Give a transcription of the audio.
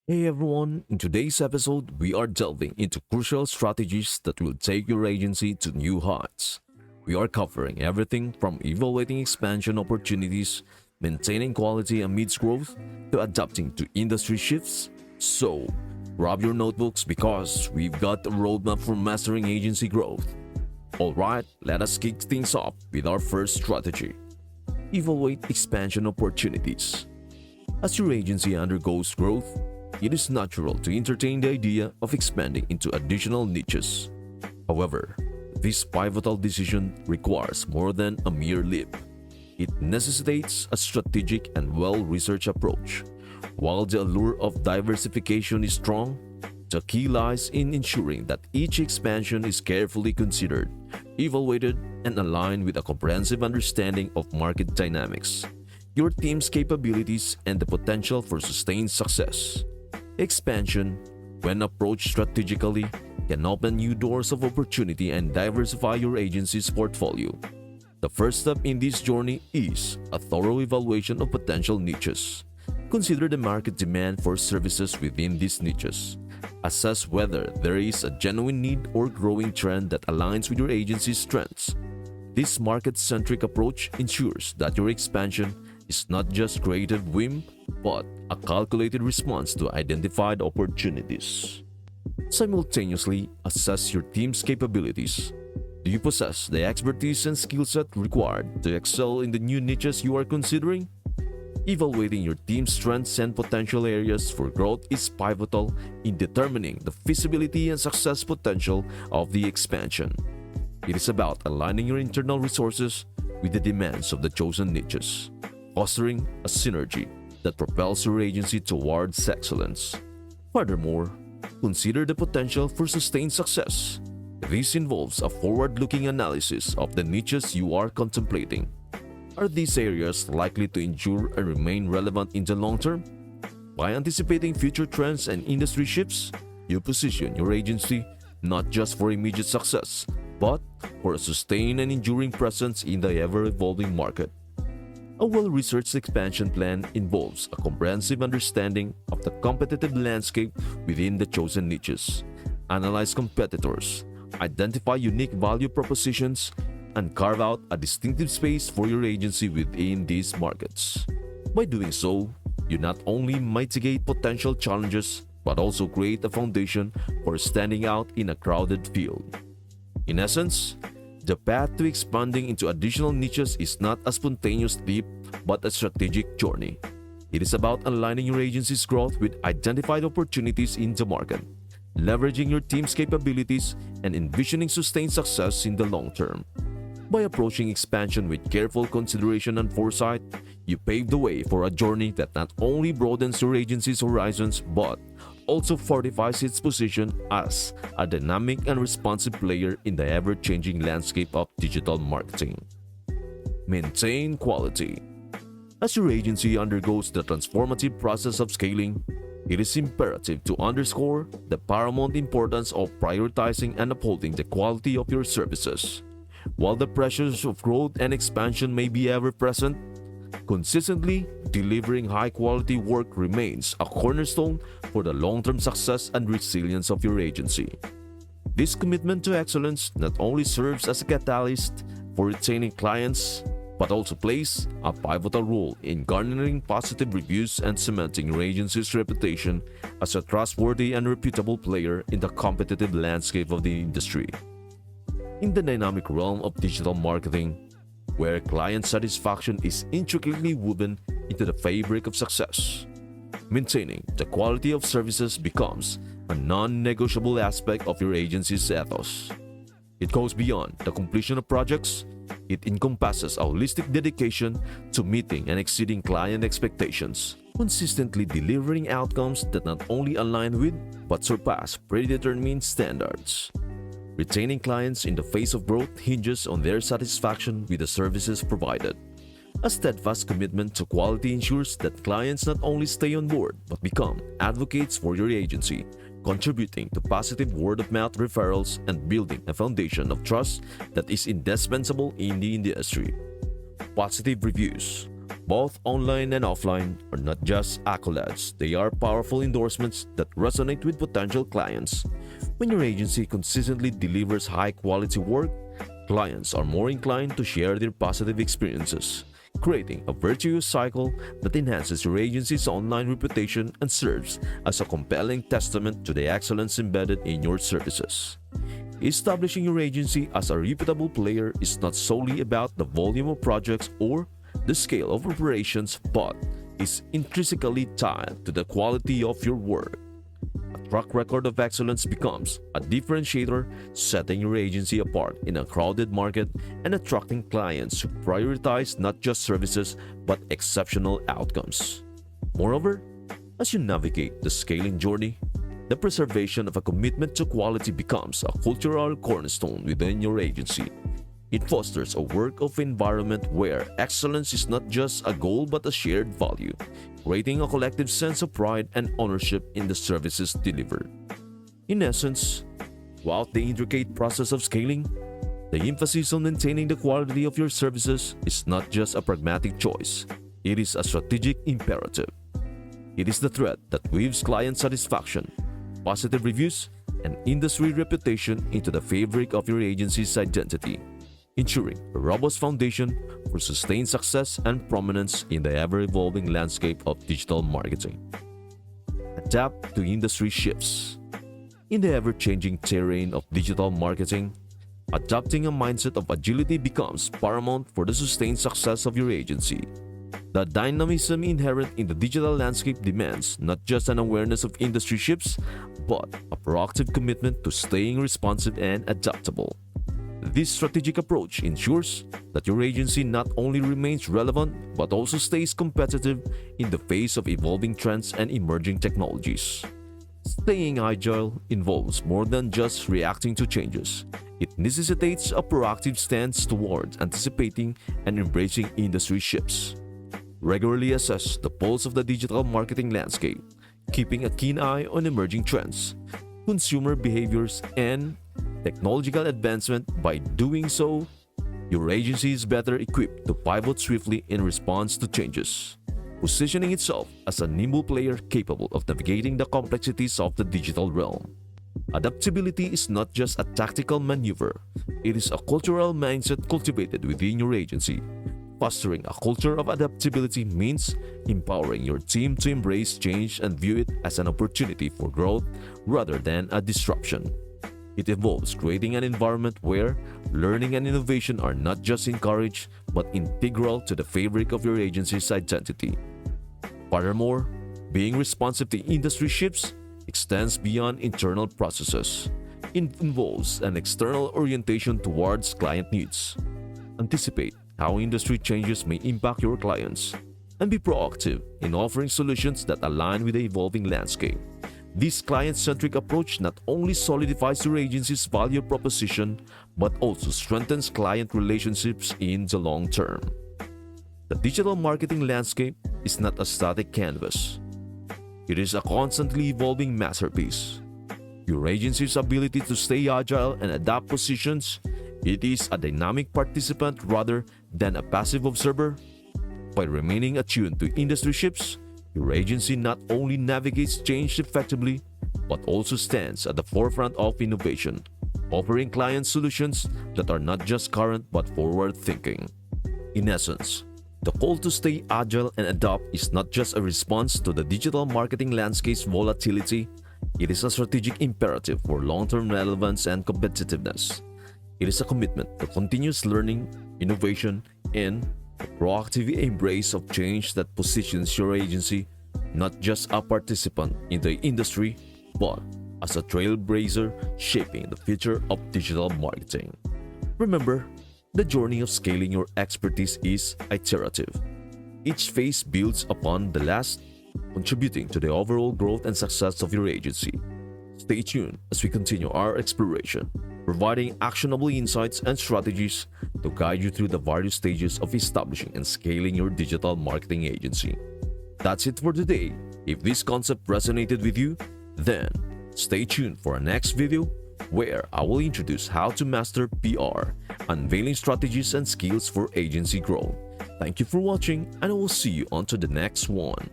Hey everyone, in today's episode, we are delving into crucial strategies that will take your agency to new heights. We are covering everything from evaluating expansion opportunities, maintaining quality amidst growth, to adapting to industry shifts. So, grab your notebooks because we've got a roadmap for mastering agency growth. Alright, let us kick things off with our first strategy. Evaluate expansion opportunities. As your agency undergoes growth, it is natural to entertain the idea of expanding into additional niches. However, this pivotal decision requires more than a mere leap. It necessitates a strategic and well-researched approach. While the allure of diversification is strong, the key lies in ensuring that each expansion is carefully considered, evaluated, and aligned with a comprehensive understanding of market dynamics, your team's capabilities, and the potential for sustained success. Expansion, when approached strategically, can open new doors of opportunity and diversify your agency's portfolio. The first step in this journey is a thorough evaluation of potential niches. Consider the market demand for services within these niches. Assess whether there is a genuine need or growing trend that aligns with your agency's strengths. This market-centric approach ensures that your expansion is not just creative whim, but a calculated response to identified opportunities. Simultaneously, assess your team's capabilities. Do you possess the expertise and skill set required to excel in the new niches you are considering? Evaluating your team's strengths and potential areas for growth is pivotal in determining the feasibility and success potential of the expansion. It is about aligning your internal resources with the demands of the chosen niches, fostering a synergy that propels your agency towards excellence. Furthermore, consider the potential for sustained success. This involves a forward-looking analysis of the niches you are contemplating. Are these areas likely to endure and remain relevant in the long term? By anticipating future trends and industry shifts, you position your agency not just for immediate success, but for a sustained and enduring presence in the ever-evolving market. A well-researched expansion plan involves a comprehensive understanding of the competitive landscape within the chosen niches. Analyze competitors, identify unique value propositions, and carve out a distinctive space for your agency within these markets. By doing so, you not only mitigate potential challenges but also create a foundation for standing out in a crowded field. In essence, the path to expanding into additional niches is not a spontaneous leap but a strategic journey. It is about aligning your agency's growth with identified opportunities in the market, leveraging your team's capabilities, and envisioning sustained success in the long term. By approaching expansion with careful consideration and foresight, you pave the way for a journey that not only broadens your agency's horizons but also fortifies its position as a dynamic and responsive player in the ever-changing landscape of digital marketing. Maintain quality. As your agency undergoes the transformative process of scaling, it is imperative to underscore the paramount importance of prioritizing and upholding the quality of your services. While the pressures of growth and expansion may be ever present, consistently delivering high-quality work remains a cornerstone for the long-term success and resilience of your agency. This commitment to excellence not only serves as a catalyst for retaining clients, but also plays a pivotal role in garnering positive reviews and cementing your agency's reputation as a trustworthy and reputable player in the competitive landscape of the industry. In the dynamic realm of digital marketing, where client satisfaction is intricately woven into the fabric of success, maintaining the quality of services becomes a non-negotiable aspect of your agency's ethos. It goes beyond the completion of projects. It encompasses a holistic dedication to meeting and exceeding client expectations, consistently delivering outcomes that not only align with but surpass predetermined standards. Retaining clients in the face of growth hinges on their satisfaction with the services provided. A steadfast commitment to quality ensures that clients not only stay on board but become advocates for your agency, contributing to positive word-of-mouth referrals and building a foundation of trust that is indispensable in the industry. Positive reviews. Both online and offline are not just accolades, they are powerful endorsements that resonate with potential clients. When your agency consistently delivers high-quality work, clients are more inclined to share their positive experiences, creating a virtuous cycle that enhances your agency's online reputation and serves as a compelling testament to the excellence embedded in your services. Establishing your agency as a reputable player is not solely about the volume of projects or the scale of operations, but is intrinsically tied to the quality of your work. A track record of excellence becomes a differentiator, setting your agency apart in a crowded market and attracting clients who prioritize not just services but exceptional outcomes. Moreover, as you navigate the scaling journey, the preservation of a commitment to quality becomes a cultural cornerstone within your agency. It fosters a work of environment where excellence is not just a goal but a shared value, creating a collective sense of pride and ownership in the services delivered. In essence, throughout the intricate process of scaling, the emphasis on maintaining the quality of your services is not just a pragmatic choice, it is a strategic imperative. It is the thread that weaves client satisfaction, positive reviews, and industry reputation into the fabric of your agency's identity, ensuring a robust foundation for sustained success and prominence in the ever-evolving landscape of digital marketing. Adapt to industry shifts. In the ever-changing terrain of digital marketing, adopting a mindset of agility becomes paramount for the sustained success of your agency. The dynamism inherent in the digital landscape demands not just an awareness of industry shifts, but a proactive commitment to staying responsive and adaptable. This strategic approach ensures that your agency not only remains relevant but also stays competitive in the face of evolving trends and emerging technologies. Staying agile involves more than just reacting to changes. It necessitates a proactive stance towards anticipating and embracing industry shifts. Regularly assess the pulse of the digital marketing landscape, keeping a keen eye on emerging trends, consumer behaviors, and technological advancement. By doing so, your agency is better equipped to pivot swiftly in response to changes, positioning itself as a nimble player capable of navigating the complexities of the digital realm. Adaptability is not just a tactical maneuver, it is a cultural mindset cultivated within your agency. Fostering a culture of adaptability means empowering your team to embrace change and view it as an opportunity for growth rather than a disruption. It involves creating an environment where learning and innovation are not just encouraged but integral to the fabric of your agency's identity. Furthermore, being responsive to industry shifts extends beyond internal processes. It involves an external orientation towards client needs. Anticipate how industry changes may impact your clients, and be proactive in offering solutions that align with the evolving landscape. This client-centric approach not only solidifies your agency's value proposition, but also strengthens client relationships in the long term. The digital marketing landscape is not a static canvas. It is a constantly evolving masterpiece. Your agency's ability to stay agile and adapt positions it is a dynamic participant rather than a passive observer. By remaining attuned to industry shifts, your agency not only navigates change effectively, but also stands at the forefront of innovation, offering client solutions that are not just current but forward-thinking. In essence, the call to stay agile and adapt is not just a response to the digital marketing landscape's volatility, it is a strategic imperative for long-term relevance and competitiveness. It is a commitment to continuous learning, innovation, and a proactive embrace of change that positions your agency not just a participant in the industry, but as a trailblazer shaping the future of digital marketing. Remember, the journey of scaling your expertise is iterative. Each phase builds upon the last, contributing to the overall growth and success of your agency. Stay tuned as we continue our exploration, providing actionable insights and strategies to guide you through the various stages of establishing and scaling your digital marketing agency. That's it for today. If this concept resonated with you, then stay tuned for our next video where I will introduce how to master PR, unveiling strategies and skills for agency growth. Thank you for watching, and I will see you on to the next one.